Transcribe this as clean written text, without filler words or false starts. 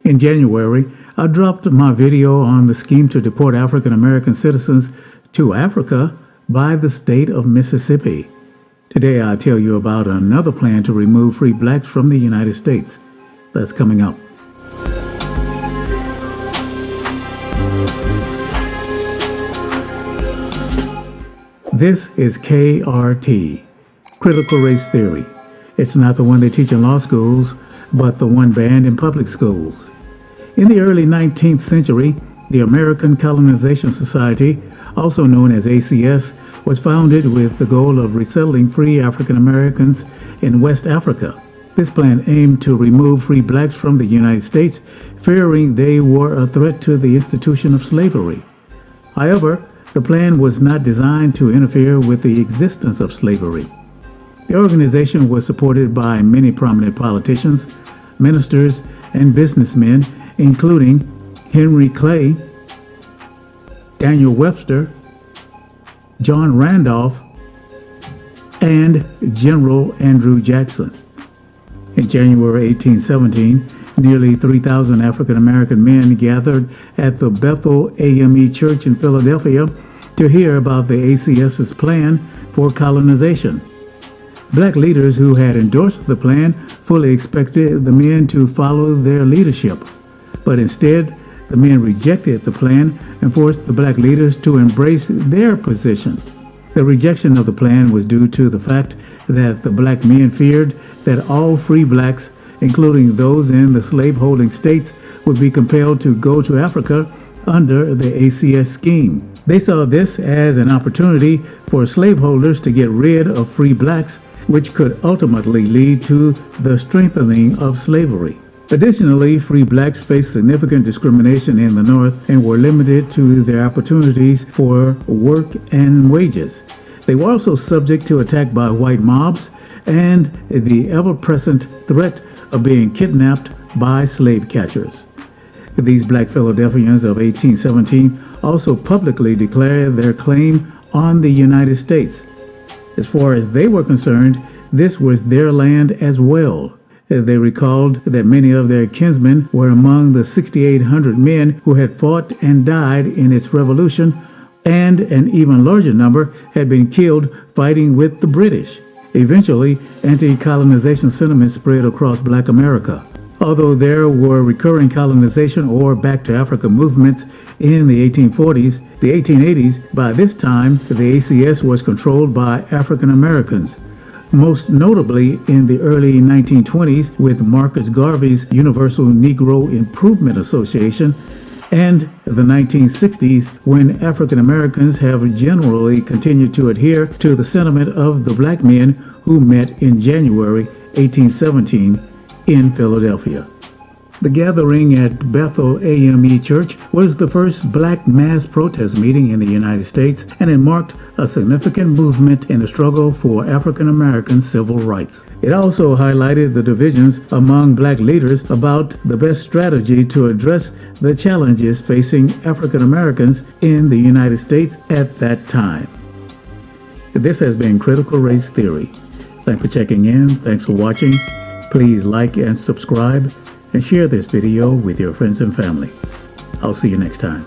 In January, I dropped my video on the scheme to deport African American citizens to Africa by the state of Mississippi. Today, I'll tell you about another plan to remove free blacks from the United States. That's coming up. This is KRT, Critical Race Theory. It's not the one they teach in law schools, but the one banned in public schools. In the early 19th century, the American Colonization Society, also known as ACS, was founded with the goal of resettling free African Americans in West Africa. This plan aimed to remove free blacks from the United States, fearing they were a threat to the institution of slavery. However, the plan was not designed to interfere with the existence of slavery. The organization was supported by many prominent politicians, ministers, and businessmen, including Henry Clay, Daniel Webster, John Randolph, and General Andrew Jackson. In January 1817, nearly 3,000 African American men gathered at the Bethel AME church in Philadelphia to hear about the ACS's plan for colonization. Black leaders who had endorsed the plan fully expected the men to follow their leadership, but instead, the men rejected the plan and forced the black leaders to embrace their position. The rejection of the plan was due to the fact that the black men feared that all free blacks, including those in the slave-holding states, would be compelled to go to Africa under the ACS scheme. They saw this as an opportunity for slaveholders to get rid of free blacks, which could ultimately lead to the strengthening of slavery. Additionally, free blacks faced significant discrimination in the North and were limited to their opportunities for work and wages. They were also subject to attack by white mobs and the ever-present threat of being kidnapped by slave catchers. These black Philadelphians of 1817 also publicly declared their claim on the United States. As far as they were concerned, this was their land as well. They recalled that many of their kinsmen were among the 6,800 men who had fought and died in its revolution, and an even larger number had been killed fighting with the British. Eventually, anti-colonization sentiment spread across Black America. Although there were recurring colonization or back to Africa movements in the 1840s, the 1880s, by this time, the ACS was controlled by African Americans, most notably in the early 1920s with Marcus Garvey's Universal Negro Improvement Association, and the 1960s when African Americans have generally continued to adhere to the sentiment of the black men who met in January 1817 in Philadelphia. The gathering at Bethel A.M.E. Church was the first black mass protest meeting in the United States, and it marked a significant movement in the struggle for African American civil rights. It also highlighted the divisions among black leaders about the best strategy to address the challenges facing African Americans in the United States at that time. This has been Critical Race Theory. Thanks for checking in. Thanks for watching. Please like and subscribe and share this video with your friends and family. I'll see you next time.